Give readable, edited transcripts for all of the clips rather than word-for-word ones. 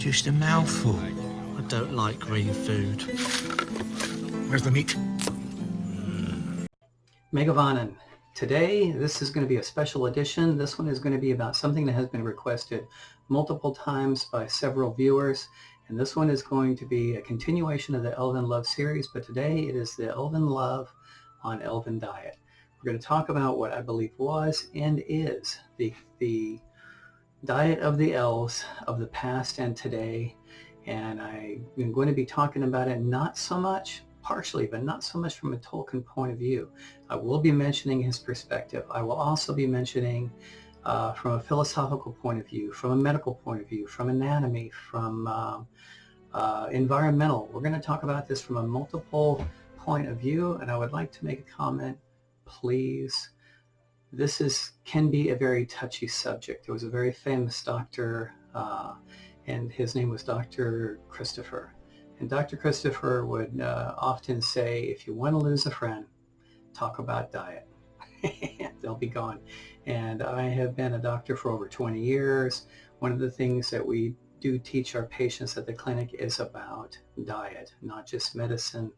Just a mouthful. I don't like green food. Where's the meat? Mae'Govannen. Today, this is going to be a special edition. This one is going to be about something that has been requested multiple times by several viewers. And this one is going to be a continuation of the Elven Love series, but today it is the Elven Love on Elven Diet. We're going to talk about what I believe was and is the diet of the elves of the past and today. And I'm going to be talking about it not so much, partially, but not so much from a Tolkien point of view. I will be mentioning his perspective. I will also be mentioning from a philosophical point of view, from a medical point of view, from anatomy, from environmental. We're going to talk about this from a multiple point of view, and I would like to make a comment, please. This can be a very touchy subject. There was a very famous doctor, and his name was Dr. Christopher. And Dr. Christopher would often say, if you want to lose a friend, talk about diet. They'll be gone. And I have been a doctor for over 20 years. One of the things that we do teach our patients at the clinic is about diet, not just medicine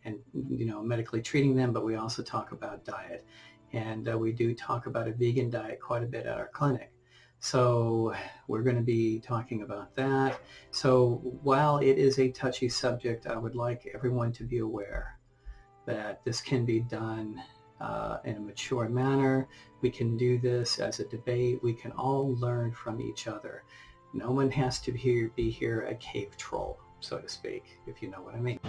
and medically treating them, but we also talk about diet. And we do talk about a vegan diet quite a bit at our clinic. So we're going to be talking about that. So while it is a touchy subject, I would like everyone to be aware that this can be done in a mature manner. We can do this as a debate. We can all learn from each other. No one has to be here a cave troll, so to speak, if you know what I mean.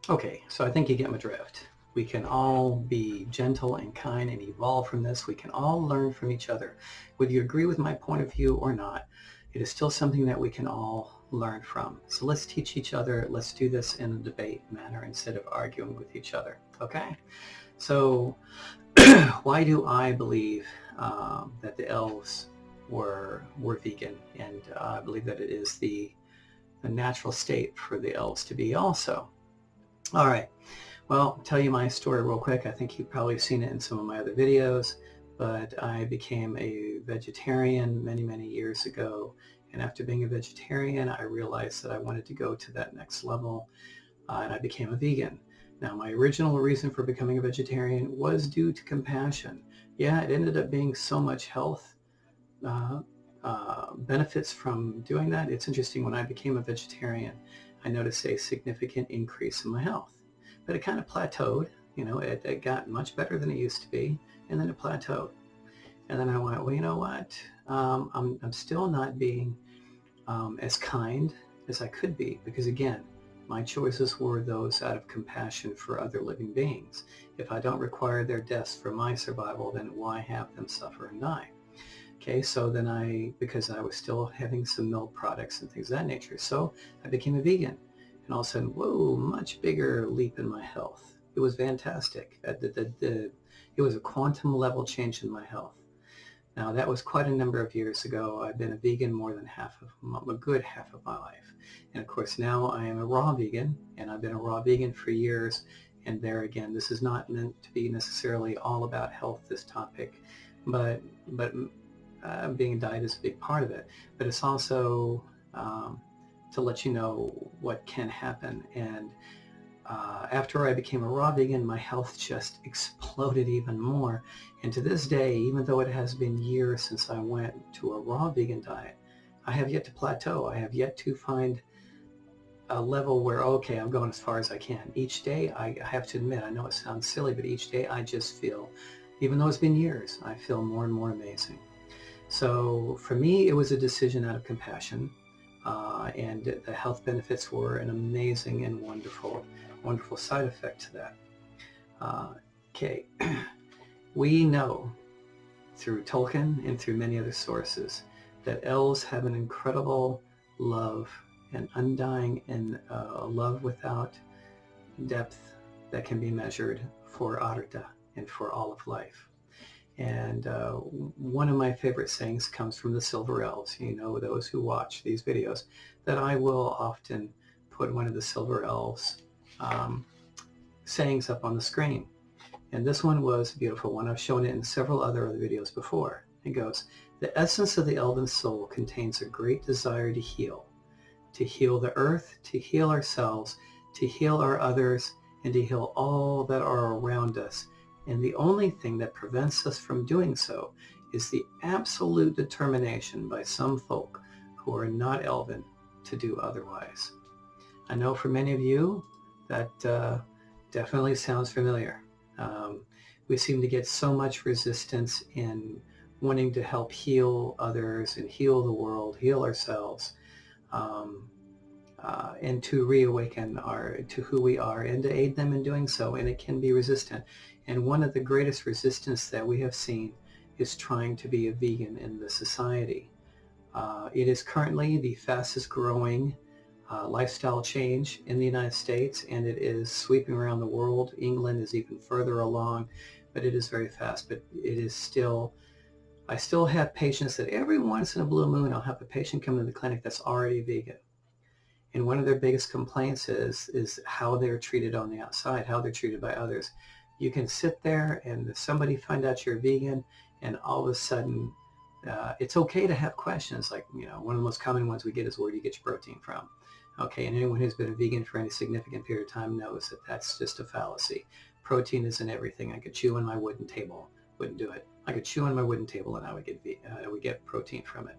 Okay, so I think you get my drift. We can all be gentle and kind and evolve from this. We can all learn from each other. Whether you agree with my point of view or not, it is still something that we can all learn from. So let's teach each other. Let's do this in a debate manner instead of arguing with each other. Okay? So why do I believe that the elves were vegan? And I believe that it is the natural state for the elves to be also. All right. Well, I'll tell you my story real quick. I think you've probably seen it in some of my other videos, but I became a vegetarian many, many years ago. And after being a vegetarian, I realized that I wanted to go to that next level, and I became a vegan. Now, my original reason for becoming a vegetarian was due to compassion. Yeah, it ended up being so much health benefits from doing that. It's interesting, when I became a vegetarian, I noticed a significant increase in my health. But it kind of plateaued, it got much better than it used to be, and then it plateaued. And then I went, well, you know what? I'm still not being as kind as I could be, because again, my choices were those out of compassion for other living beings. If I don't require their deaths for my survival, then why have them suffer and die? Okay, so then because I was still having some milk products and things of that nature, so I became a vegan. And all of a sudden, whoa, much bigger leap in my health. It was fantastic. It was a quantum level change in my health. Now, that was quite a number of years ago. I've been a vegan more than a good half of my life. And of course, now I am a raw vegan, and I've been a raw vegan for years. And there again, this is not meant to be necessarily all about health, this topic, but being a diet is a big part of it. But it's also to let you know what can happen. And after I became a raw vegan, my health just exploded even more. And to this day, even though it has been years since I went to a raw vegan diet, I have yet to plateau. I have yet to find a level where, okay, I'm going as far as I can. Each day, I have to admit, I know it sounds silly, but each day I just feel, even though it's been years, I feel more and more amazing. So for me, it was a decision out of compassion. And the health benefits were an amazing and wonderful side effect to that. Okay, we know through Tolkien and through many other sources that elves have an incredible love, an undying and love without depth that can be measured for Arda and for all of life. And one of my favorite sayings comes from the Silver Elves. Those who watch these videos, that I will often put one of the Silver Elves sayings up on the screen. And this one was a beautiful one. I've shown it in several other videos before. It goes, the essence of the elven soul contains a great desire to heal the earth, to heal ourselves, to heal our others, and to heal all that are around us. And the only thing that prevents us from doing so is the absolute determination by some folk who are not elven to do otherwise. I know for many of you that definitely sounds familiar. We seem to get so much resistance in wanting to help heal others and heal the world, heal ourselves, and to reawaken to who we are and to aid them in doing so. And it can be resistant. And one of the greatest resistance that we have seen is trying to be a vegan in the society. It is currently the fastest growing lifestyle change in the United States, and it is sweeping around the world. England is even further along, but it is very fast. But it is still, I still have patients that every once in a blue moon, I'll have a patient come to the clinic that's already vegan. And one of their biggest complaints is how they're treated on the outside, how they're treated by others. You can sit there and somebody find out you're vegan, and all of a sudden, it's okay to have questions. Like, one of the most common ones we get is, where do you get your protein from? Okay, and anyone who's been a vegan for any significant period of time knows that that's just a fallacy. Protein isn't everything. I could chew on my wooden table, wouldn't do it. I could chew on my wooden table and I would get protein from it.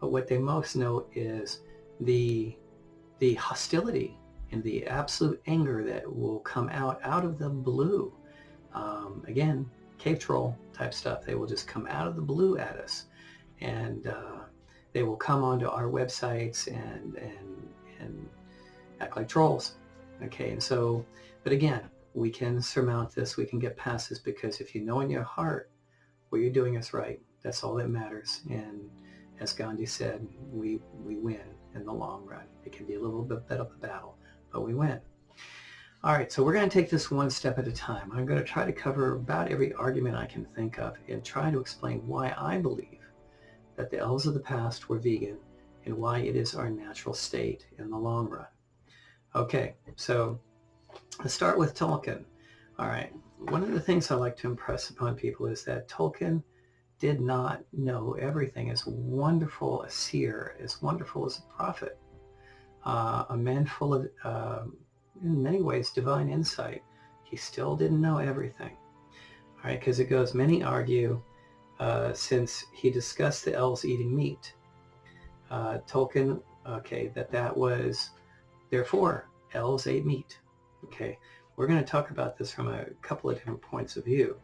But what they most know is the hostility and the absolute anger that will come out of the blue. Again, cave troll type stuff. They will just come out of the blue at us, and they will come onto our websites and act like trolls. Okay, and so, but again, we can surmount this. We can get past this, because if you know in your heart what you're doing is right, that's all that matters. And as Gandhi said, we win in the long run. It can be a little bit of a battle, but we win. All right, so we're going to take this one step at a time. I'm going to try to cover about every argument I can think of and try to explain why I believe that the elves of the past were vegan and why it is our natural state in the long run. Okay, so let's start with Tolkien. All right, one of the things I like to impress upon people is that Tolkien did not know everything. As wonderful a seer, as wonderful as a prophet, a man full of, in many ways, divine insight, he still didn't know everything. All right, because it goes, many argue, since he discussed the elves eating meat, Tolkien, okay, that was, therefore, elves ate meat. Okay, we're going to talk about this from a couple of different points of view.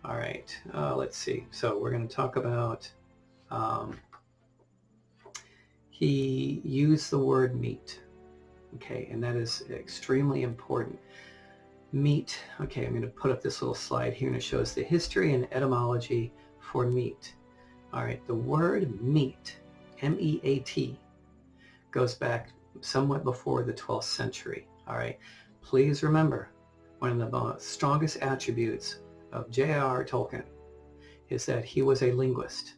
All right, let's see. So we're going to talk about, he used the word meat. Okay, and that is extremely important. Meat, okay, I'm going to put up this little slide here, and it shows the history and etymology for meat. All right, the word meat, M-E-A-T, goes back somewhat before the 12th century. All right, please remember, one of the strongest attributes of J.R.R. Tolkien is that he was a linguist,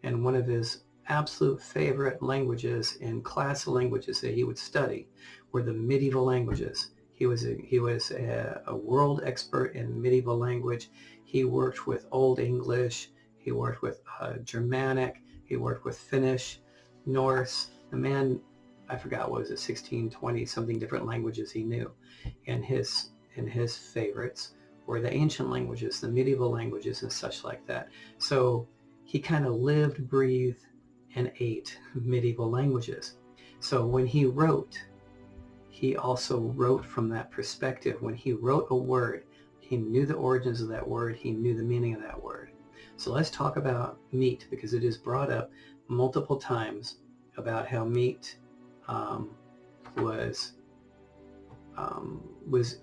and one of his absolute favorite languages in class languages that he would study were the medieval languages. He was a world expert in medieval language. He worked with Old English. He worked with Germanic. He worked with Finnish, Norse. The man, I forgot, what was it, 16, 20 something different languages he knew. And his favorites were the ancient languages, the medieval languages, and such like that. So he kind of lived, breathed, and ate medieval languages. So when he wrote, he also wrote from that perspective. When he wrote a word, he knew the origins of that word. He knew the meaning of that word. So let's talk about meat, because it is brought up multiple times about how meat was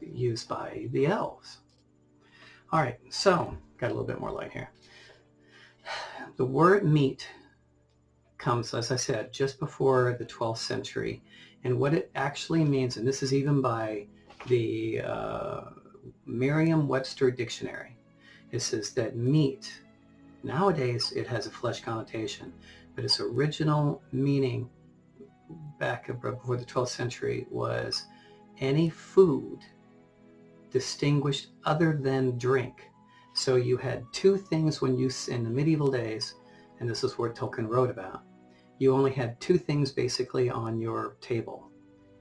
used by the elves. All right, so got a little bit more light here. The word meat comes, as I said, just before the 12th century. And what it actually means, and this is even by the Merriam-Webster dictionary, it says that meat, nowadays it has a flesh connotation, but its original meaning back before the 12th century was any food distinguished other than drink So you had two things when you, in the medieval days, and this is what Tolkien wrote about, you only had two things basically on your table.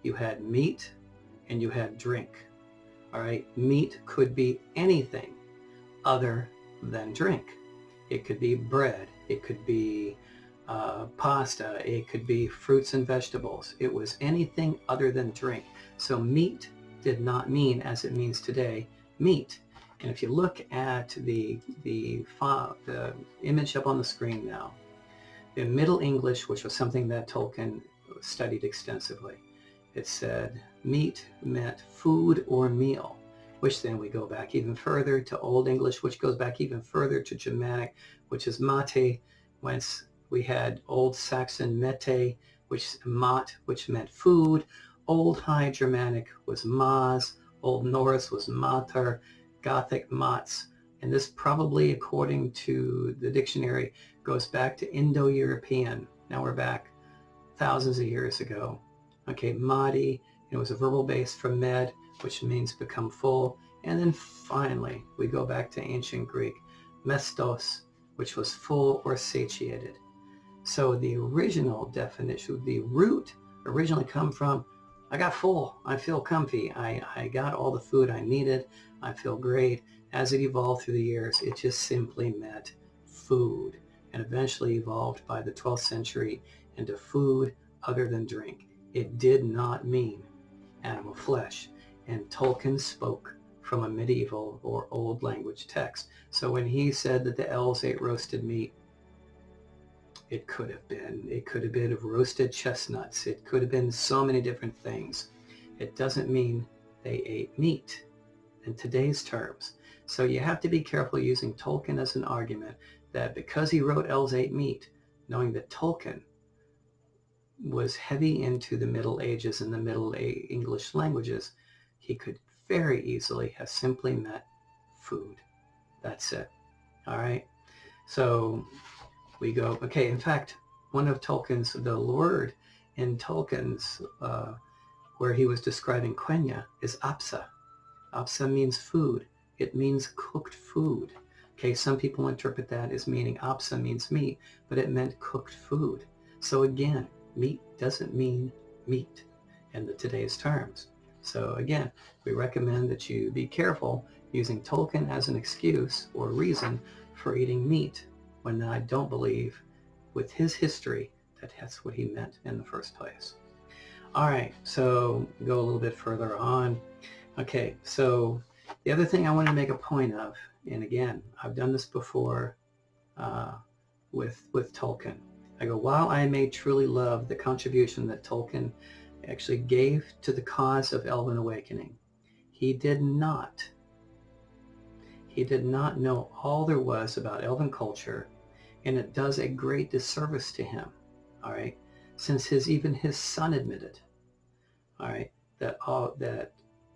You had meat and you had drink. All right, meat could be anything other than drink. It could be bread, it could be pasta, it could be fruits and vegetables. It was anything other than drink. So meat did not mean, as it means today, meat. And if you look at the image up on the screen now, in Middle English, which was something that Tolkien studied extensively, it said meat meant food or meal, which then we go back even further to Old English, which goes back even further to Germanic, which is mate, whence we had Old Saxon mete, which meant food. Old High Germanic was mas, Old Norse was mater, Gothic mats, and this probably, according to the dictionary, goes back to Indo-European. Now we're back thousands of years ago. Okay, madi, it was a verbal base from med, which means become full. And then finally, we go back to ancient Greek, mestos, which was full or satiated. So the original definition, the root originally come from, I got full, I feel comfy, I got all the food I needed, I feel great. As it evolved through the years, it just simply meant food, and eventually evolved by the 12th century into food other than drink. It did not mean animal flesh, and Tolkien spoke from a medieval or old language text. So when he said that the elves ate roasted meat, it could have been of roasted chestnuts. It could have been so many different things. It doesn't mean they ate meat in today's terms. So you have to be careful using Tolkien as an argument that because he wrote Elves Ate Meat, knowing that Tolkien was heavy into the Middle Ages and the Middle English languages, he could very easily have simply meant food. That's it. All right. So we go, okay, in fact, one of Tolkien's, the word in Tolkien's, where he was describing Quenya, is apsa. Apsa means food. It means cooked food. Okay, some people interpret that as meaning apsa means meat, but it meant cooked food. So again, meat doesn't mean meat in today's terms. So again, we recommend that you be careful using Tolkien as an excuse or reason for eating meat, when I don't believe, with his history, that that's what he meant in the first place. All right, so go a little bit further on. Okay, so the other thing I want to make a point of, and again, I've done this before with Tolkien. I go, while I may truly love the contribution that Tolkien actually gave to the cause of Elven awakening, he did not know all there was about Elven culture, and it does a great disservice to him, all right, since even his son admitted, all right, that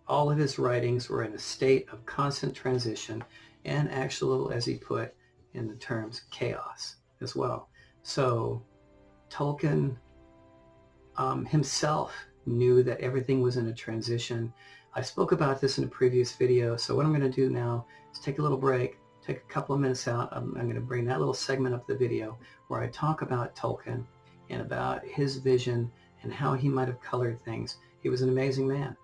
all of his writings were in a state of constant transition and actual, as he put in the terms, chaos as well. So Tolkien himself knew that everything was in a transition. I spoke about this in a previous video, so what I'm going to do now is take a little break, take a couple of minutes out. I'm going to bring that little segment of the video where I talk about Tolkien and about his vision and how he might have colored things. He was an amazing man,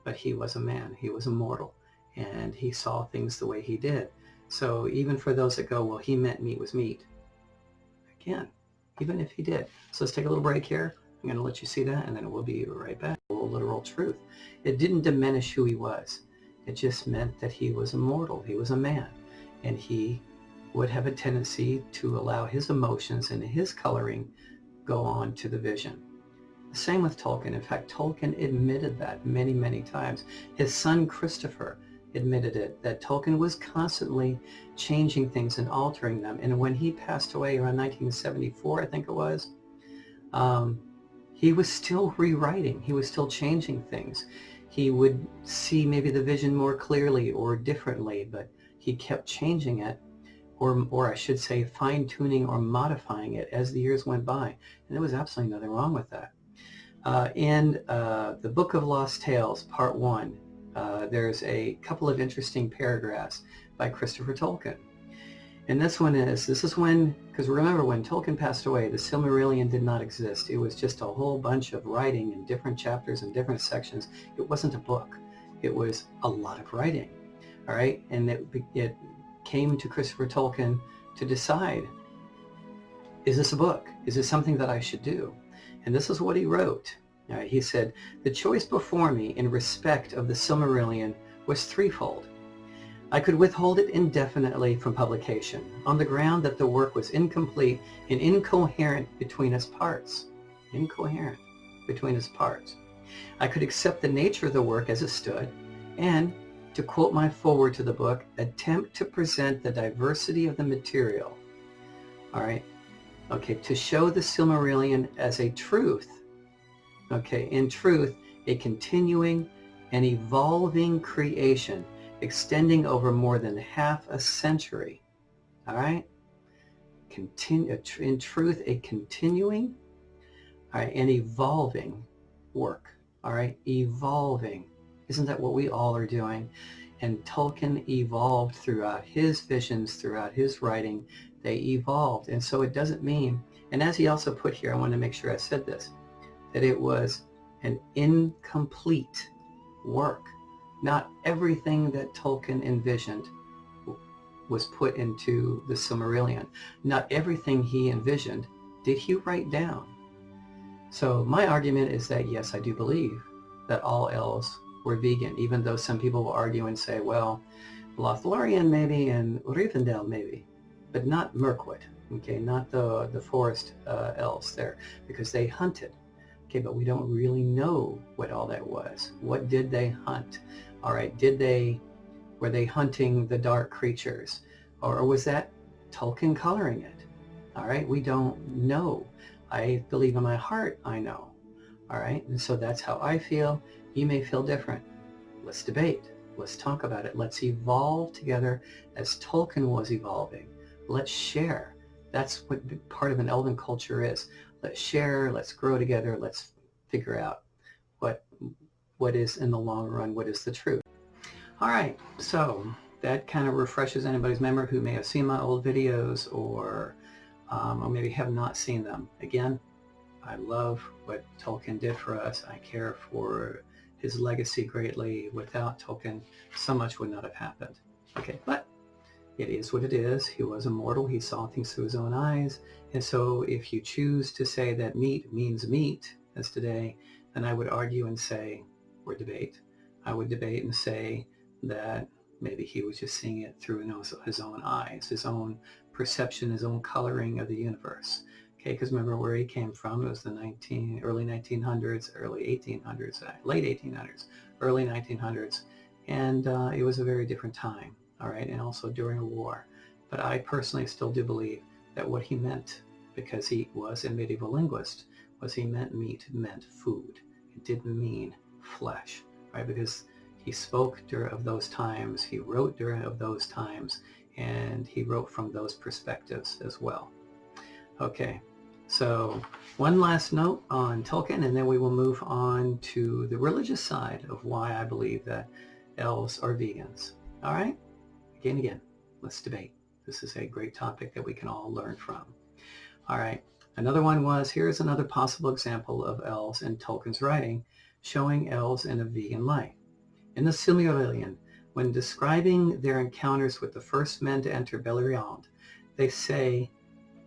but he was a man. He was a mortal, and he saw things the way he did. So even for those that go, well, he meant meat was meat. Again, even if he did. So let's take a little break here. I'm going to let you see that, and then we'll be right back. Literal truth. It didn't diminish who he was. It just meant that he was a mortal. He was a man, and he would have a tendency to allow his emotions and his coloring go on to the vision. The same with Tolkien. In fact, Tolkien admitted that many, many times. His son Christopher admitted it, that Tolkien was constantly changing things and altering them. And when he passed away around 1974, I think it was, he was still rewriting. He was still changing things. He would see maybe the vision more clearly or differently, but he kept changing it, or I should say fine-tuning or modifying it as the years went by. And there was absolutely nothing wrong with that. In the Book of Lost Tales, Part 1, there's a couple of interesting paragraphs by Christopher Tolkien. And this is when, because remember when Tolkien passed away, the Silmarillion did not exist. It was just a whole bunch of writing in different chapters and different sections. It wasn't a book. It was a lot of writing. All right. And it came to Christopher Tolkien to decide, is this a book? Is this something that I should do? And this is what he wrote. All right, he said, the choice before me in respect of the Silmarillion was threefold. I could withhold it indefinitely from publication on the ground that the work was incomplete and incoherent between its parts. Incoherent between its parts. I could accept the nature of the work as it stood and, to quote my foreword to the book, attempt to present the diversity of the material. All right. Okay, to show the Silmarillion as a truth. Okay, in truth, a continuing and evolving creation extending over more than half a century. All right? In truth, a continuing, all right, and evolving work. All right? Evolving. Isn't that what we all are doing? And Tolkien evolved throughout his visions, throughout his writing. They evolved. And so it doesn't mean, and as he also put here, I want to make sure I said this, that it was an incomplete work. Not everything that Tolkien envisioned was put into the Silmarillion. Not everything he envisioned did he write down. So my argument is that, yes, I do believe that all elves were vegan, even though some people will argue and say, well, Lothlorien maybe and Rivendell maybe, but not Mirkwood, okay, not the forest elves there, because they hunted. Okay, but we don't really know what all that was. What did they hunt? All right, were they hunting the dark creatures? Or was that Tolkien coloring it? All right, we don't know. I believe in my heart, I know. All right, and so that's how I feel. You may feel different. Let's debate. Let's talk about it. Let's evolve together as Tolkien was evolving. Let's share. That's what part of an elven culture is. Let's share, let's grow together, let's figure out what is in the long run, what is the truth. All right, so that kind of refreshes anybody's memory who may have seen my old videos or maybe have not seen them. Again, I love what Tolkien did for us. I care for his legacy greatly. Without Tolkien, so much would not have happened. Okay, but it is what it is. He was immortal. He saw things through his own eyes. And so if you choose to say that meat means meat, as today, then I would argue and say, or debate, I would debate and say that maybe he was just seeing it through his own eyes, his own perception, his own coloring of the universe. Okay, because remember where he came from. It was the early 1900s, early 1800s, late 1800s, early 1900s. And it was a very different time. All right, and also during a war. But I personally still do believe that what he meant, because he was a medieval linguist, was he meant meat, meant food. It didn't mean flesh, right? Because he spoke of those times, he wrote of those times, and he wrote from those perspectives as well. Okay, so one last note on Tolkien, and then we will move on to the religious side of why I believe that elves are vegans. All right? Again, let's debate. This is a great topic that we can all learn from. All right. Another one was, here's another possible example of elves in Tolkien's writing, showing elves in a vegan light. In the Silmarillion, when describing their encounters with the first men to enter Beleriand, they say,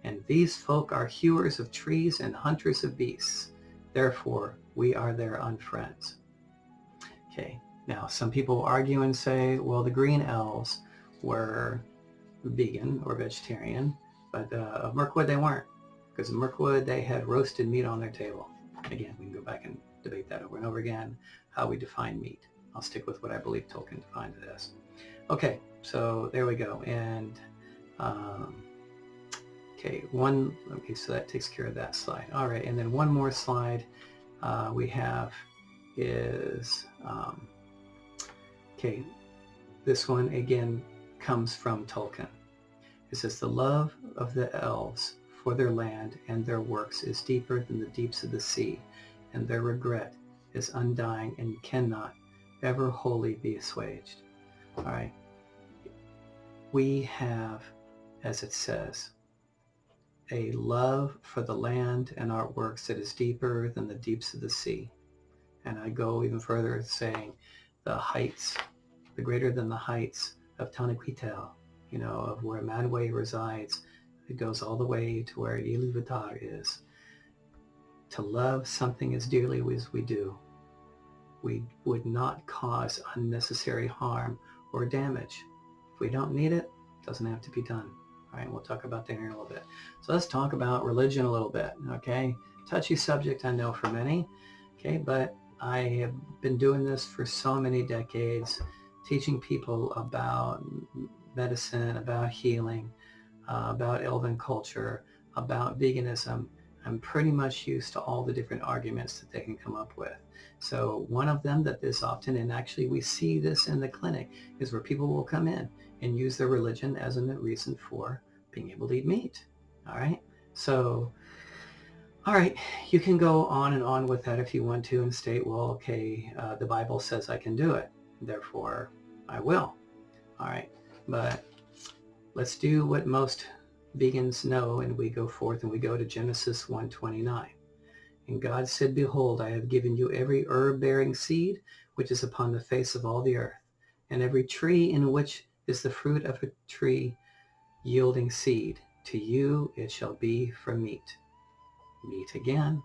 and these folk are hewers of trees and hunters of beasts. Therefore, we are their unfriends. Okay. Now, some people argue and say, well, the green elves were vegan or vegetarian, but of Mirkwood they weren't, because in Mirkwood they had roasted meat on their table. Again, we can go back and debate that over and over again, how we define meat. I'll stick with what I believe Tolkien defined it as. Okay, so there we go. And so that takes care of that slide. All right, and then one more slide we have is this one again comes from Tolkien. It says, the love of the elves for their land and their works is deeper than the deeps of the sea, and their regret is undying and cannot ever wholly be assuaged. All right. we have, as it says, a love for the land and artworks that is deeper than the deeps of the sea. And I go even further, saying the heights, the greater than the heights of Tanaquitel, of where Manwë resides. It goes all the way to where Iluvatar is. To love something as dearly as we do, we would not cause unnecessary harm or damage. If we don't need it, it doesn't have to be done. All right, we'll talk about that here in a little bit. So let's talk about religion a little bit, okay? Touchy subject, I know, for many, okay? But I have been doing this for so many decades, teaching people about medicine, about healing, about Elven culture, about veganism. I'm pretty much used to all the different arguments that they can come up with. So one of them that is often, and actually we see this in the clinic, is where people will come in and use their religion as a reason for being able to eat meat. All right. So, all right, you can go on and on with that if you want to and state, well, okay, the Bible says I can do it, therefore I will. All right. But let's do what most vegans know, and we go forth and we go to Genesis 1:29. And God said, behold, I have given you every herb bearing seed which is upon the face of all the earth, and every tree in which is the fruit of a tree yielding seed. To you it shall be for meat. Meat again,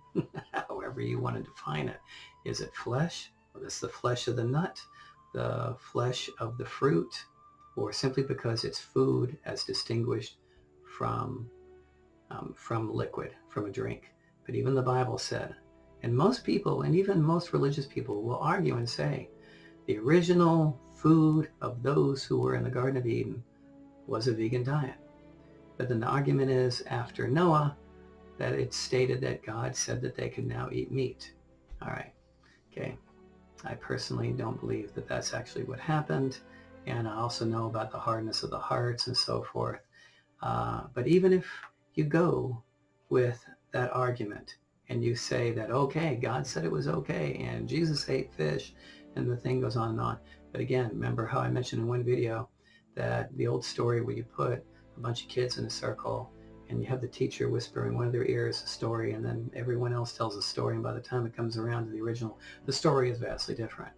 however you want to define it. Is it flesh? Well, it's the flesh of the nut, the flesh of the fruit, or simply because it's food as distinguished from liquid, from a drink. But even the Bible said, and most people, and even most religious people, will argue and say, the original food of those who were in the Garden of Eden was a vegan diet. But then the argument is, after Noah, that it's stated that God said that they could now eat meat. All right, okay. I personally don't believe that that's actually what happened. And I also know about the hardness of the hearts and so forth. But even if you go with that argument and you say that, okay, God said it was okay, and Jesus ate fish, and the thing goes on and on. But again, remember how I mentioned in one video that the old story where you put a bunch of kids in a circle and you have the teacher whisper in one of their ears a story, and then everyone else tells a story, and by the time it comes around to the original, the story is vastly different.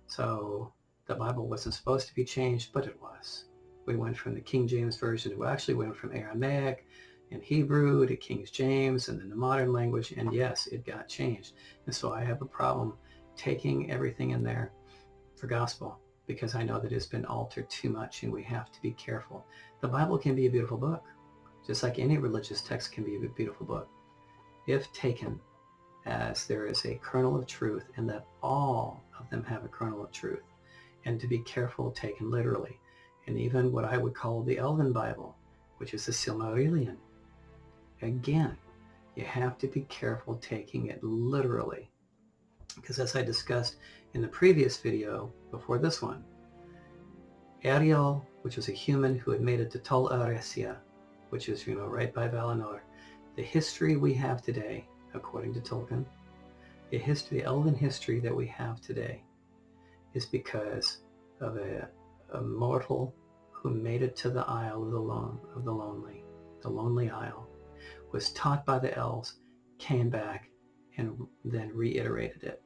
So the Bible wasn't supposed to be changed, but it was. We went from the King James Version, we actually went from Aramaic and Hebrew to King James and then the modern language, and yes, it got changed. And so I have a problem taking everything in there for gospel, because I know that it's been altered too much, and we have to be careful. The Bible can be a beautiful book, just like any religious text can be a beautiful book, if taken as there is a kernel of truth, and that all of them have a kernel of truth, and to be careful taken literally. And even what I would call the Elven Bible, which is the Silmarillion, again, you have to be careful taking it literally, because as I discussed in the previous video before this one, Ariel, which was a human who had made it to Tol Eressëa, which is, right by Valinor, the history we have today, according to Tolkien, the Elven history that we have today, is because of a mortal who made it to the Isle of the Lonely Isle, was taught by the elves, came back, and then reiterated it,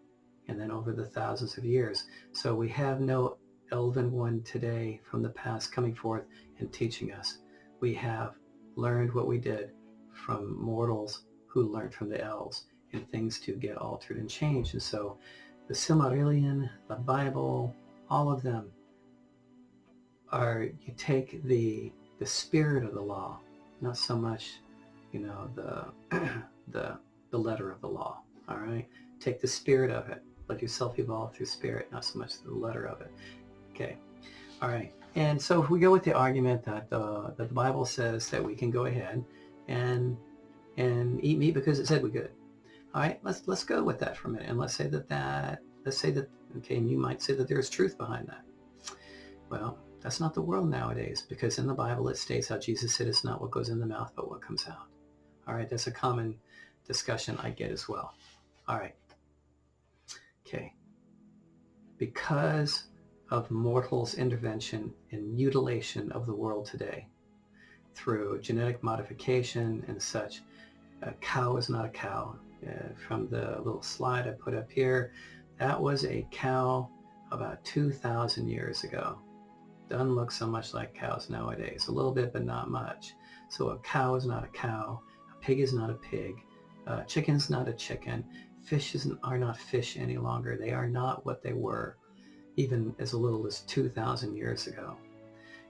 and then over the thousands of years. So we have no Elven one today from the past coming forth and teaching us. We have learned what we did from mortals who learned from the elves, and things to get altered and changed. And so the Silmarillion, the Bible, all of them are, you take the spirit of the law, not so much, the letter of the law. All right, take the spirit of it, let yourself evolve through spirit, not so much the letter of it. Okay, all right. And so if we go with the argument that the Bible says that we can go ahead and eat meat because it said we could. All right, let's go with that for a minute, and let's say that okay, and you might say that there's truth behind that. Well, that's not the world nowadays, because in the Bible it states how Jesus said it's not what goes in the mouth but what comes out. All right, that's a common discussion I get as well. All right, okay, because of mortals' intervention and mutilation of the world today through genetic modification and such. A cow is not a cow. From the little slide I put up here, that was a cow about 2,000 years ago. Doesn't look so much like cows nowadays. A little bit, but not much. So a cow is not a cow. A pig is not a pig. Chicken's not a chicken. Fish are not fish any longer. They are not what they were even as little as 2,000 years ago.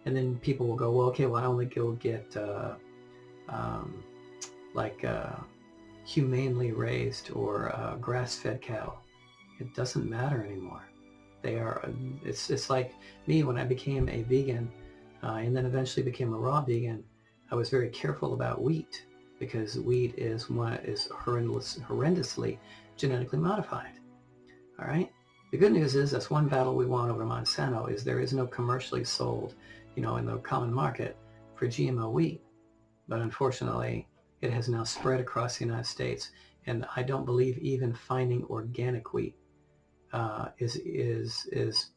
And then people will go, well, okay, why don't we go get humanely raised or grass-fed cattle? It doesn't matter anymore. They are, it's like me when I became a vegan and then eventually became a raw vegan. I was very careful about wheat because wheat is horrendously genetically modified. All right. The good news is that's one battle we won over Monsanto is there is no commercially sold, in the common market for GMO wheat. But unfortunately, it has now spread across the United States, and I don't believe even finding organic wheat is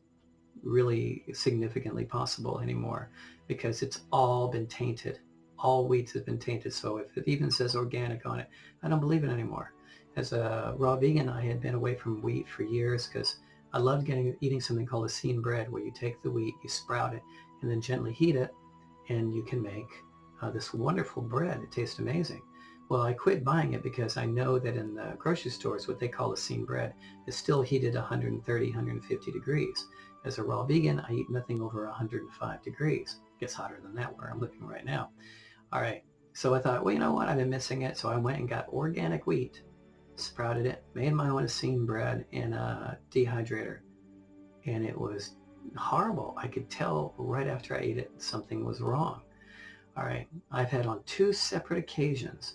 really significantly possible anymore because it's all been tainted. All wheats have been tainted. So if it even says organic on it, I don't believe it anymore. As a raw vegan, I had been away from wheat for years because I loved eating something called a seen bread, where you take the wheat, you sprout it, and then gently heat it, and you can make this wonderful bread. It tastes amazing. Well, I quit buying it because I know that in the grocery stores, what they call a seen bread is still heated 130, 150 degrees. As a raw vegan, I eat nothing over 105 degrees. It gets hotter than that where I'm living right now. All right, so I thought, well, you know what? I've been missing it. So I went and got organic wheat, sprouted it, made my own seen bread in a dehydrator. And it was horrible. I could tell right after I ate it, something was wrong. All right, I've had on 2 separate occasions,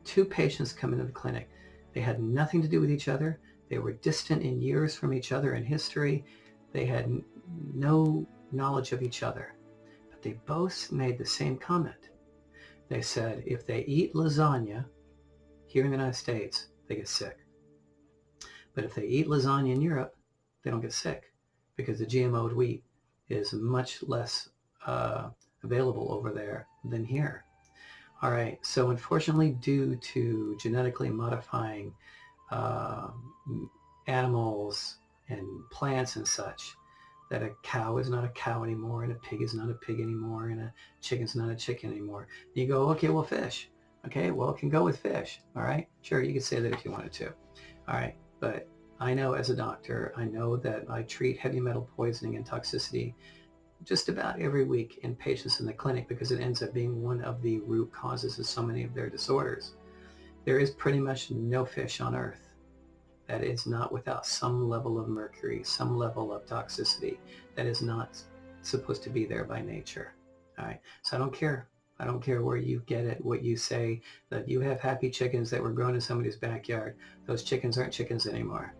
2 patients come into the clinic. They had nothing to do with each other. They were distant in years from each other in history. They had no knowledge of each other, but they both made the same comment. They said if they eat lasagna here in the United States, they get sick. But if they eat lasagna in Europe, they don't get sick because the GMO'd wheat is much less available over there than here. All right, so unfortunately, due to genetically modifying animals and plants and such, that a cow is not a cow anymore, and a pig is not a pig anymore, and a chicken's not a chicken anymore. You go, okay, well, fish. Okay, well, it can go with fish. All right, sure, you could say that if you wanted to. All right, but I know as a doctor, I know that I treat heavy metal poisoning and toxicity just about every week in patients in the clinic because it ends up being one of the root causes of so many of their disorders. There is pretty much no fish on Earth that is not without some level of mercury, some level of toxicity that is not supposed to be there by nature. All right, so I don't care. I don't care where you get it, what you say, that you have happy chickens that were grown in somebody's backyard. Those chickens aren't chickens anymore.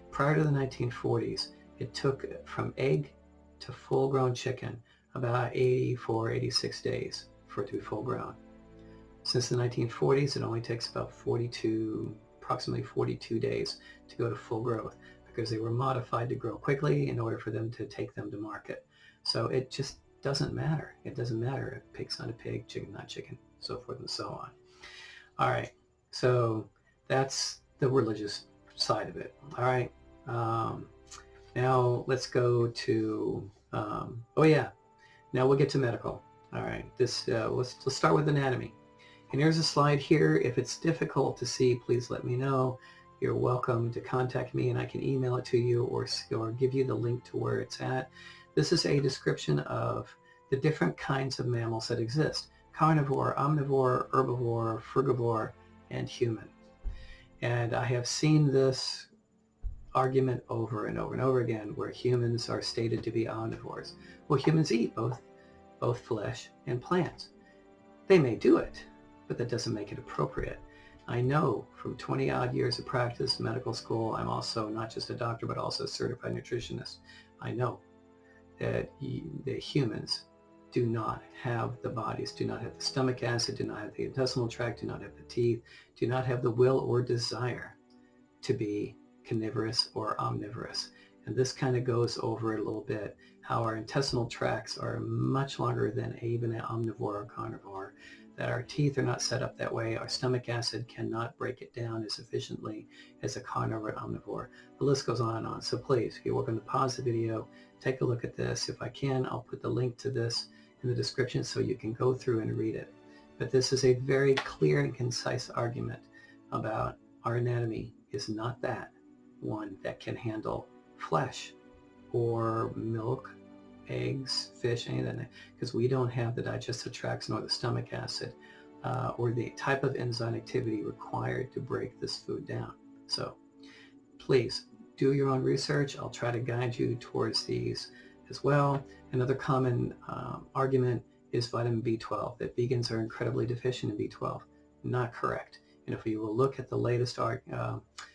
Prior to the 1940s, it took from egg to full-grown chicken about 84, 86 days for it to be full-grown. Since the 1940s, it only takes about approximately 42 daes to go to full growth because they were modified to grow quickly in order for them to take them to market. So it just doesn't matter. It doesn't matter if pig's not a pig, chicken not chicken, so forth and so on. All right, so that's the religious side of it. All right. Now let's go to, now we'll get to medical. All right, let's start with anatomy. And here's a slide here. If it's difficult to see, please let me know. You're welcome to contact me and I can email it to you or give you the link to where it's at. This is a description of the different kinds of mammals that exist: carnivore, omnivore, herbivore, frugivore, and human. And I have seen this argument over and over and over again where humans are stated to be omnivores. Well, humans eat both flesh and plants. They may do it, but that doesn't make it appropriate. I know from 20 odd years of practice, medical school, I'm also not just a doctor, but also a certified nutritionist. I know that the humans do not have the bodies, do not have the stomach acid, do not have the intestinal tract, do not have the teeth, do not have the will or desire to be carnivorous or omnivorous. And this kind of goes over it a little bit, how our intestinal tracts are much longer than even an omnivore or carnivore, that our teeth are not set up that way. Our stomach acid cannot break it down as efficiently as a carnivore or omnivore. The list goes on and on. So please, if you're welcome to pause the video, take a look at this. If I can, I'll put the link to this in the description so you can go through and read it. But this is a very clear and concise argument about our anatomy is not that one that can handle flesh or milk, eggs, fish, any of that, because we don't have the digestive tracts nor the stomach acid or the type of enzyme activity required to break this food down. So please do your own research. I'll try to guide you towards these as well. Another common argument is vitamin B12, that vegans are incredibly deficient in B12. Not correct. And if you will look at the latest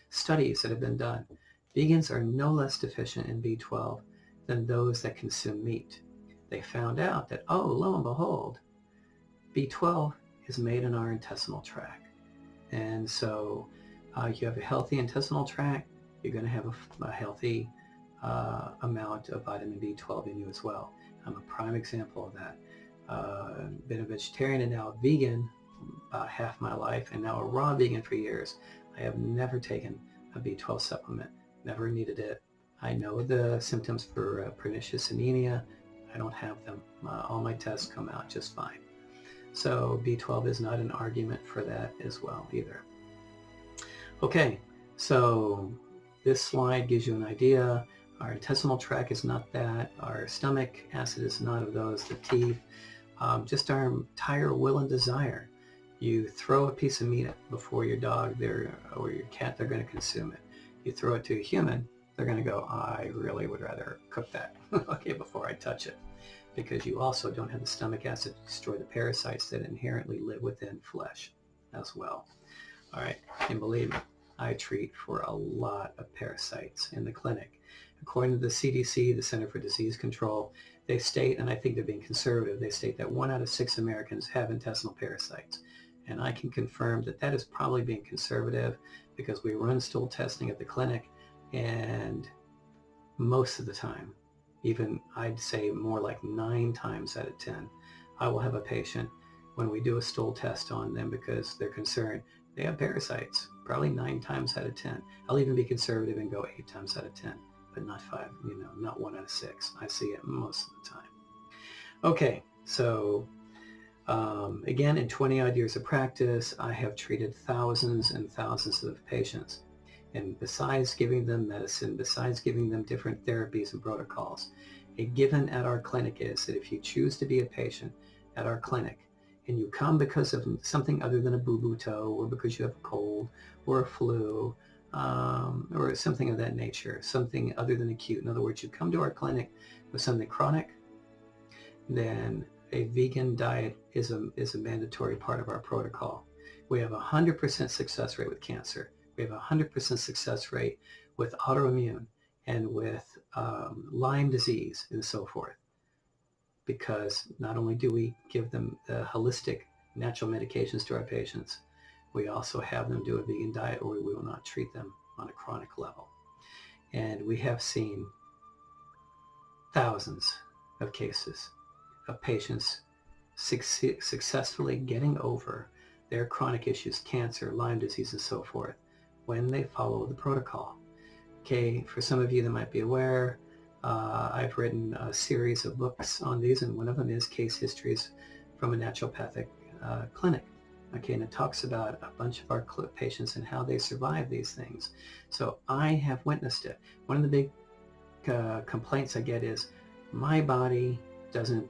studies that have been done, vegans are no less deficient in B12 than those that consume meat. They found out that, oh, lo and behold, B12 is made in our intestinal tract. And so you have a healthy intestinal tract, you're going to have a healthy amount of vitamin B12 in you as well. I'm a prime example of that. Been a vegetarian and now a vegan about half my life, and now a raw vegan for years. I have never taken a B12 supplement, never needed it. I know the symptoms for pernicious anemia. I don't have them. All my tests come out just fine. So B12 is not an argument for that as well either. Okay, so this slide gives you an idea. Our intestinal tract is not that. Our stomach acid is not of those. The teeth, just our entire will and desire. You throw a piece of meat before your dog or your cat, they're going to consume it. You throw it to a human, they're going to go, I really would rather cook that okay, before I touch it, because you also don't have the stomach acid to destroy the parasites that inherently live within flesh as well. All right, and believe me, I treat for a lot of parasites in the clinic. According to the CDC, the Center for Disease Control, they state, and I think they're being conservative, they state that 1 out of 6 Americans have intestinal parasites. And I can confirm that that is probably being conservative, because we run stool testing at the clinic, and most of the time, even I'd say more like 9 times out of 10, I will have a patient, when we do a stool test on them because they're concerned, they have parasites, probably 9 times out of 10. I'll even be conservative and go 8 times out of 10, but not 5, not 1 out of 6. I see it most of the time. Okay, so again, in 20 odd years of practice, I have treated thousands and thousands of patients. And besides giving them medicine, besides giving them different therapies and protocols, a given at our clinic is that if you choose to be a patient at our clinic and you come because of something other than a boo-boo toe, or because you have a cold or a flu, or something of that nature, something other than acute. In other words, you come to our clinic with something chronic, then a vegan diet is a mandatory part of our protocol. We have a 100% success rate with cancer. We have a 100% success rate with autoimmune and with Lyme disease and so forth. Because not only do we give them the holistic natural medications to our patients, we also have them do a vegan diet, or we will not treat them on a chronic level. And we have seen thousands of cases of patients successfully getting over their chronic issues, cancer, Lyme disease, and so forth, when they follow the protocol. Okay, for some of you that might be aware, I've written a series of books on these, and one of them is Case Histories from a Naturopathic Clinic. Okay, and it talks about a bunch of our patients and how they survive these things. So I have witnessed it. One of the big complaints I get is, my body doesn't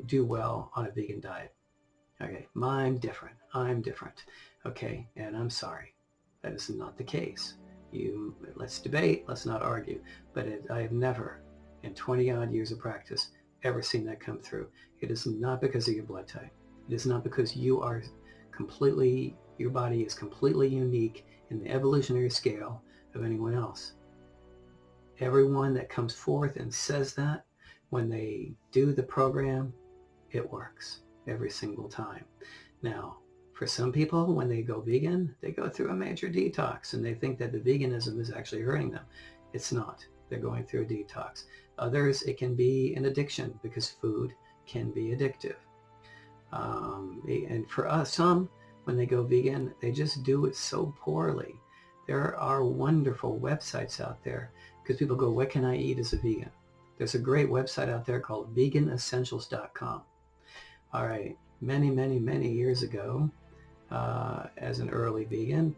do well on a vegan diet. Okay, I'm different. Okay, and I'm sorry. That is not the case. Let's debate, let's not argue. But I have never, in 20 odd years of practice, ever seen that come through. It is not because of your blood type. It is not because your body is completely unique in the evolutionary scale of anyone else. Everyone that comes forth and says that, when they do the program, it works every single time. Now, for some people, when they go vegan, they go through a major detox and they think that the veganism is actually hurting them. It's not. they're going through a detox. Others, it can be an addiction because food can be addictive. And for us, some, when they go vegan, they just do it so poorly. There are wonderful websites out there because people go, what can I eat as a vegan? There's a great website out there called veganessentials.com. All right, many, many, many years ago, as an early vegan,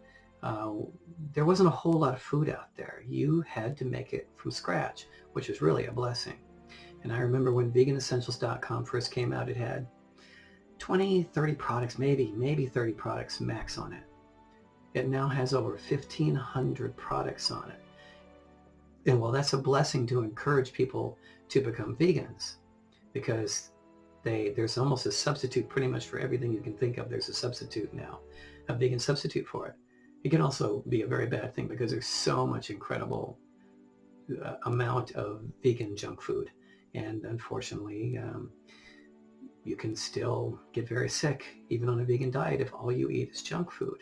there wasn't a whole lot of food out there. You had to make it from scratch, which is really a blessing. And I remember when veganessentials.com first came out, it had 20, 30 products, maybe 30 products max on it. It now has over 1,500 products on it. And well, that's a blessing to encourage people to become vegans, because there's almost a substitute pretty much for everything you can think of. There's a substitute now, a vegan substitute for it. It can also be a very bad thing because there's so much incredible amount of vegan junk food. And unfortunately, you can still get very sick, even on a vegan diet, if all you eat is junk food.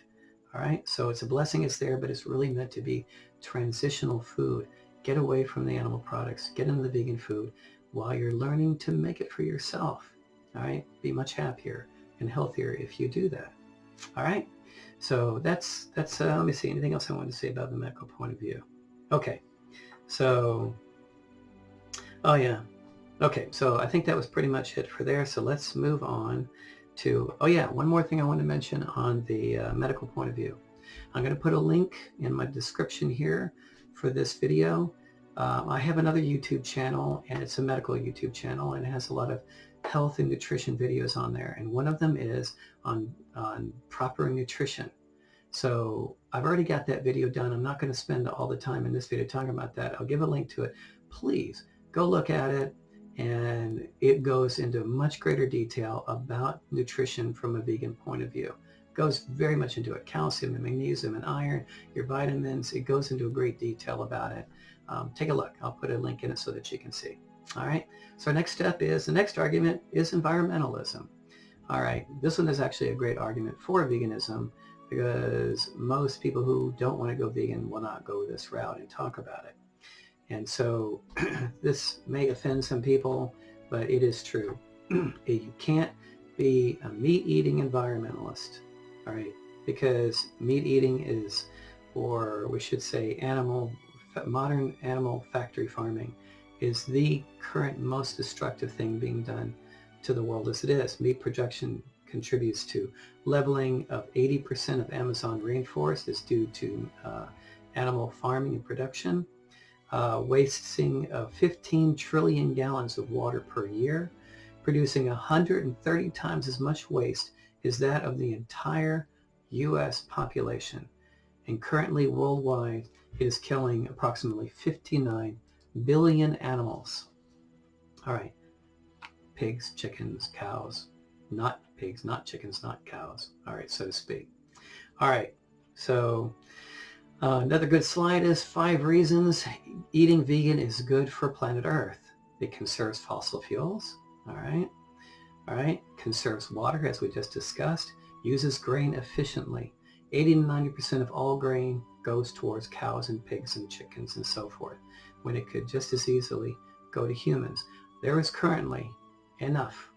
All right, so it's a blessing it's there, but it's really meant to be transitional food. Get away from the animal products, get into the vegan food while you're learning to make it for yourself. All right, be much happier and healthier if you do that. All right, so that's let me see, anything else I wanted to say about the medical point of view? Okay, so, oh yeah, okay, so I think that was pretty much it for there. So let's move on to, oh yeah, one more thing I want to mention on the medical point of view. I'm going to put a link in my description here for this video. I have another YouTube channel, and it's a medical YouTube channel, and it has a lot of health and nutrition videos on there. And one of them is on proper nutrition. So I've already got that video done. I'm not going to spend all the time in this video talking about that. I'll give a link to it. Please go look at it. And it goes into much greater detail about nutrition from a vegan point of view. It goes very much into it. Calcium and magnesium and iron, your vitamins. It goes into great detail about it. Take a look. I'll put a link in it so that you can see. All right. So our next step is, the next argument is environmentalism. All right. This one is actually a great argument for veganism, because most people who don't want to go vegan will not go this route and talk about it. And so this may offend some people, but it is true. You can't be a meat-eating environmentalist, all right? Because meat eating is, or we should say modern animal factory farming is the current most destructive thing being done to the world as it is. Meat production contributes to leveling of 80% of Amazon rainforest is due to animal farming and production. Wasting 15 trillion gallons of water per year, producing 130 times as much waste as that of the entire U.S. population. And currently worldwide, it is killing approximately 59 billion animals. All right, pigs, chickens, cows, not pigs, not chickens, not cows. All right, so to speak. All right, so another good slide is 5 reasons eating vegan is good for planet Earth. It conserves fossil fuels, all right, conserves water, as we just discussed, uses grain efficiently. 80 to 90% of all grain goes towards cows and pigs and chickens and so forth, when it could just as easily go to humans. There is currently enough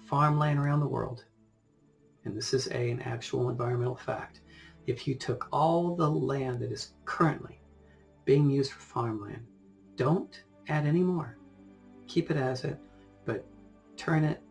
farmland around the world, and this is an actual environmental fact. If you took all the land that is currently being used for farmland, don't add any more. Keep it as it, but turn it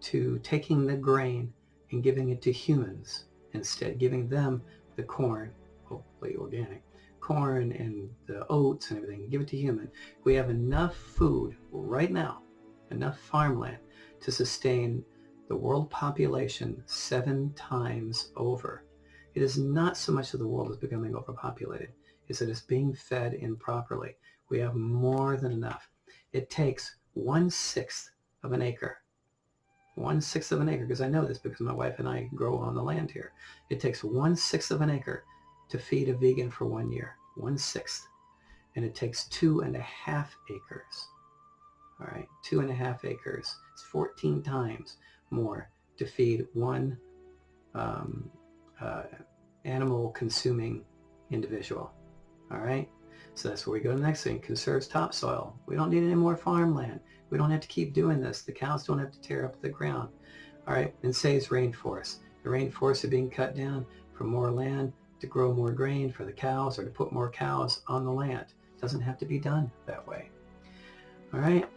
to taking the grain and giving it to humans instead, giving them the corn, hopefully organic, corn and the oats and everything. Give it to human. We have enough food right now, enough farmland to sustain the world population 7 times over. It is not so much that the world is becoming overpopulated, it's that it's being fed improperly. We have more than enough. It takes 1/6 of an acre. 1/6 of an acre, because I know this because my wife and I grow on the land here. It takes 1/6 of an acre to feed a vegan for 1 year. 1/6. And it takes 2.5 acres. All right, 2.5 acres. It's 14 times more to feed one animal consuming individual. All right, So that's where we go to the next thing, conserves topsoil. We don't need any more farmland. We don't have to keep doing this. The cows don't have to tear up the ground. All right, and saves rainforests. The rainforests are being cut down for more land to grow more grain for the cows or to put more cows on the land. It doesn't have to be done that way. All right,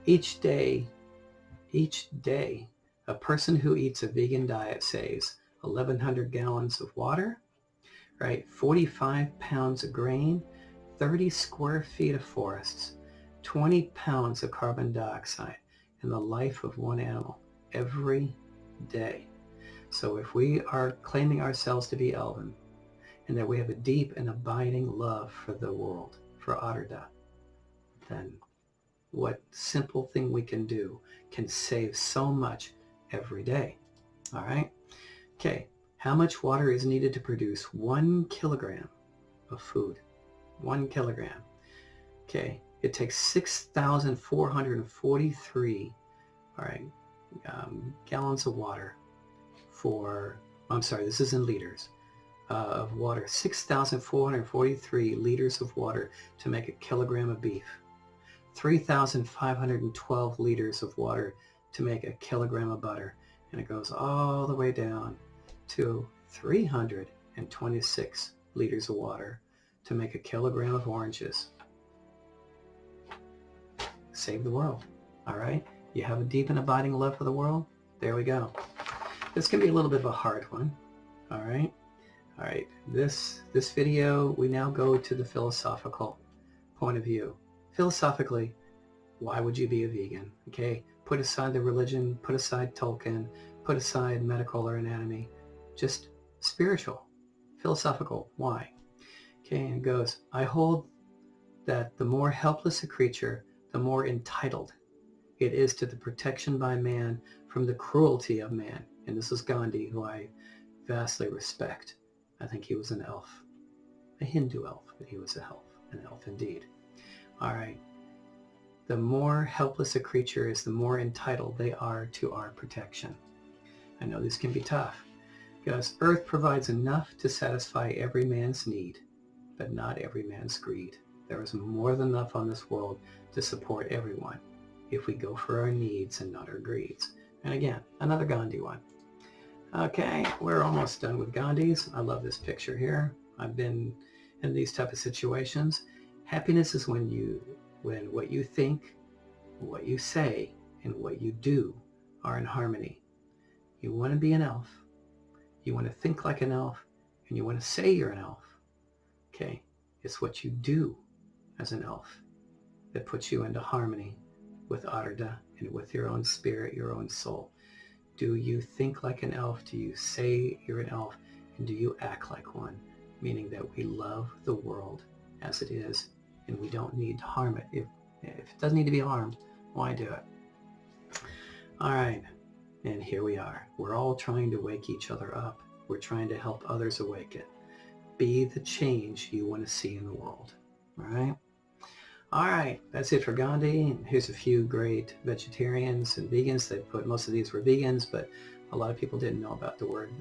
each day, a person who eats a vegan diet saves 1,100 gallons of water, right? 45 pounds of grain, 30 square feet of forests, 20 pounds of carbon dioxide in the life of one animal every day. So if we are claiming ourselves to be Elven and that we have a deep and abiding love for the world, for Arda, then what simple thing we can do can save so much every day. All right. Okay. How much water is needed to produce 1 kilogram of food? 1 kilogram. Okay. It takes 6,443, all right, gallons of water for, I'm sorry, this is in liters of water. 6,443 liters of water to make a kilogram of beef. 3,512 liters of water to make a kilogram of butter. And it goes all the way down to 326 liters of water to make a kilogram of oranges. Save the world. All right? You have a deep and abiding love for the world? There we go. This can be a little bit of a hard one. All right? All right. This video, we now go to the philosophical point of view. Philosophically, why would you be a vegan? Okay? Put aside the religion, put aside Tolkien, put aside medical or anatomy. Just spiritual, philosophical. Why? Okay, and it goes, I hold that the more helpless a creature, the more entitled it is to the protection by man from the cruelty of man. And this is Gandhi, who I vastly respect. I think he was an elf, a Hindu elf, but he was an elf indeed. All right. The more helpless a creature is, the more entitled they are to our protection. I know this can be tough, because earth provides enough to satisfy every man's need, but not every man's greed. There is more than enough on this world to support everyone if we go for our needs and not our greeds. And again, another Gandhi one. Okay, we're almost done with Gandhi's. I love this picture here. I've been in these type of situations. Happiness is when what you think, what you say, and what you do are in harmony. You want to be an elf. You want to think like an elf, and you want to say you're an elf. Okay, it's what you do as an elf that puts you into harmony with Arda and with your own spirit, your own soul. Do you think like an elf? Do you say you're an elf? And do you act like one? Meaning that we love the world as it is, and we don't need to harm it. If it doesn't need to be harmed, why do it? All right, and here we are. We're all trying to wake each other up. We're trying to help others awaken. Be the change you want to see in the world. All right? All right, that's it for Gandhi. Here's a few great vegetarians and vegans. They put, most of these were vegans, but a lot of people didn't know about the word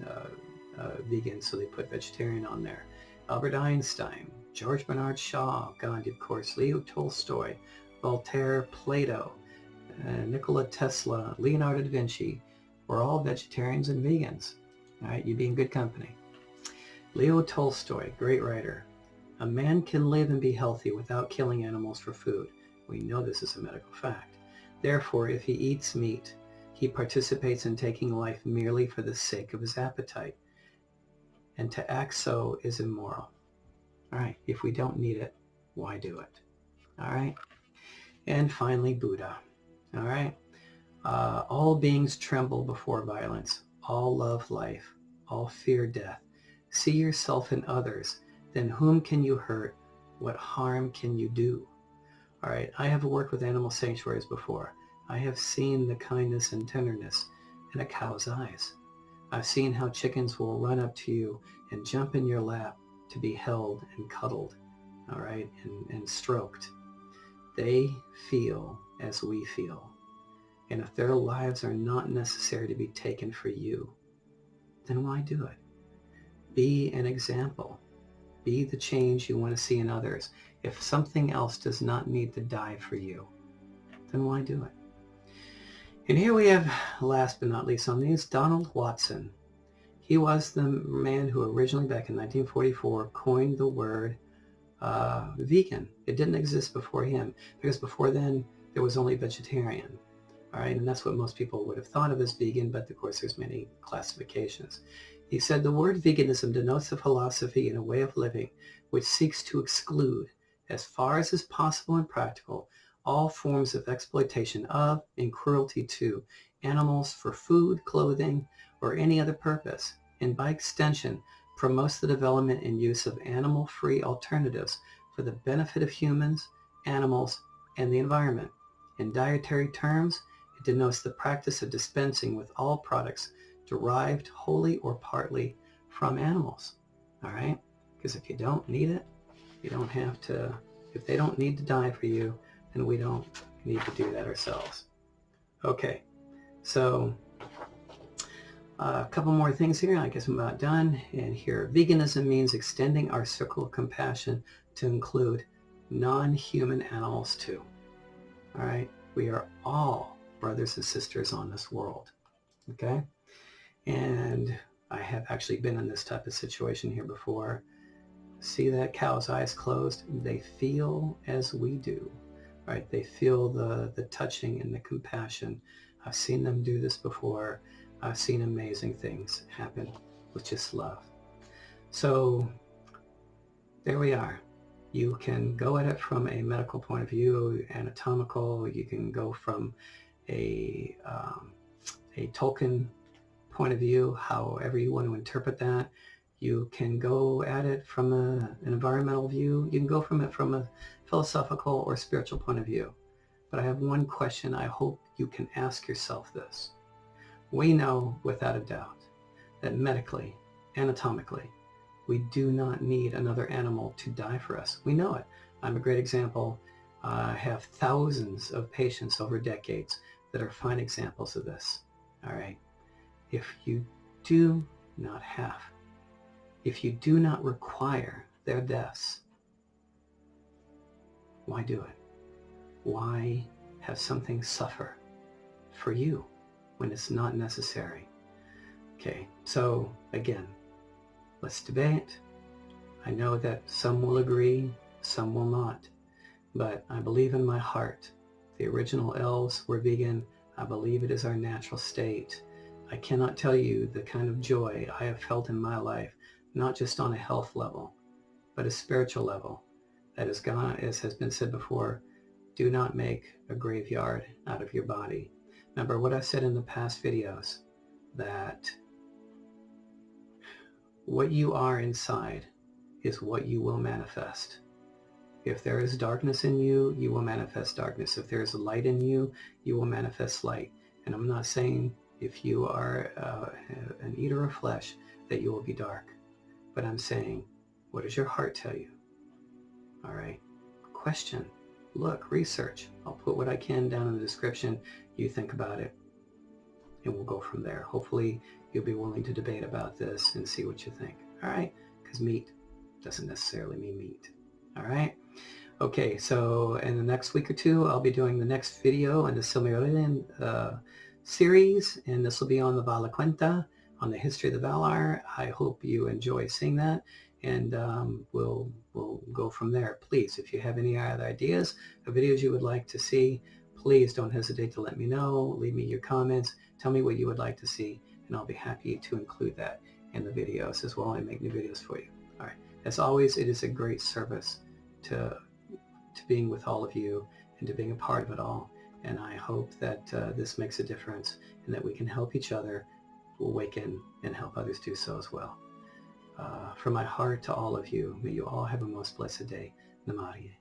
vegan, so they put vegetarian on there. Albert Einstein, George Bernard Shaw, Gandhi, of course, Leo Tolstoy, Voltaire, Plato, Nikola Tesla, Leonardo da Vinci were all vegetarians and vegans. All right, you'd be in good company. Leo Tolstoy, great writer. A man can live and be healthy without killing animals for food. We know this is a medical fact. Therefore, if he eats meat, he participates in taking life merely for the sake of his appetite. And to act so is immoral. All right, if we don't need it, why do it? All right. And finally, Buddha. All right. All beings tremble before violence. All love life. All fear death. See yourself in others. Then whom can you hurt? What harm can you do? All right. I have worked with animal sanctuaries before. I have seen the kindness and tenderness in a cow's eyes. I've seen how chickens will run up to you and jump in your lap to be held and cuddled, all right, and stroked. They feel as we feel. And if their lives are not necessary to be taken for you, then why do it? Be an example. Be the change you want to see in others. If something else does not need to die for you, then why do it? And here we have, last but not least on these, Donald Watson. He was the man who originally, back in 1944, coined the word vegan. It didn't exist before him, because before then there was only vegetarian. All right, and that's what most people would have thought of as vegan, but of course there's many classifications. He said the word veganism denotes a philosophy and a way of living which seeks to exclude, as far as is possible and practical, all forms of exploitation of and cruelty to animals for food, clothing, or any other purpose, and by extension promotes the development and use of animal-free alternatives for the benefit of humans, animals, and the environment. In dietary terms, it denotes the practice of dispensing with all products derived wholly or partly from animals. All right? Because if you don't need it, you don't have to, if they don't need to die for you, then we don't need to do that ourselves. Okay, so a couple more things here. I guess I'm about done. And here, veganism means extending our circle of compassion to include non-human animals too. All right, we are all brothers and sisters on this world. Okay, and I have actually been in this type of situation here before. See that cow's eyes closed? They feel as we do, right? They feel the touching and the compassion. I've seen them do this before. I've seen amazing things happen with just love. So there we are. You can go at it from a medical point of view, anatomical. You can go from a Tolkien point of view, however you want to interpret that. You can go at it from an environmental view. You can go from it from a philosophical or spiritual point of view. But I have one question. I hope you can ask yourself this. We know without a doubt that medically, anatomically, we do not need another animal to die for us. We know it. I'm a great example. I have thousands of patients over decades that are fine examples of this. All right. If you do not have, if you do not require their deaths, why do it? Why have something suffer for you when it's not necessary? Okay, so again, let's debate. I know that some will agree, some will not, but I believe in my heart the original elves were vegan. I believe it is our natural state. I cannot tell you the kind of joy I have felt in my life, not just on a health level, but a spiritual level that has gone, as has been said before, do not make a graveyard out of your body. Remember what I've said in the past videos, that what you are inside is what you will manifest. If there is darkness in you, you will manifest darkness. If there is light in you, you will manifest light. And I'm not saying if you are an eater of flesh that you will be dark. But I'm saying, what does your heart tell you? All right. Question. Look, research. I'll put what I can down in the description. You think about it, and we'll go from there. Hopefully, you'll be willing to debate about this and see what you think. All right? Because meat doesn't necessarily mean meat. All right? Okay, so in the next week or two, I'll be doing the next video in the Silmarillion series, and this will be on the Vala Quenta, on the history of the Valar. I hope you enjoy seeing that, and we'll go from there. Please, if you have any other ideas or videos you would like to see, please don't hesitate to let me know. Leave me your comments. Tell me what you would like to see, and I'll be happy to include that in the videos as well and make new videos for you. All right. As always, it is a great service to being with all of you and to being a part of it all. And I hope that this makes a difference and that we can help each other awaken and help others do so as well. From my heart to all of you, may you all have a most blessed day. Namaste.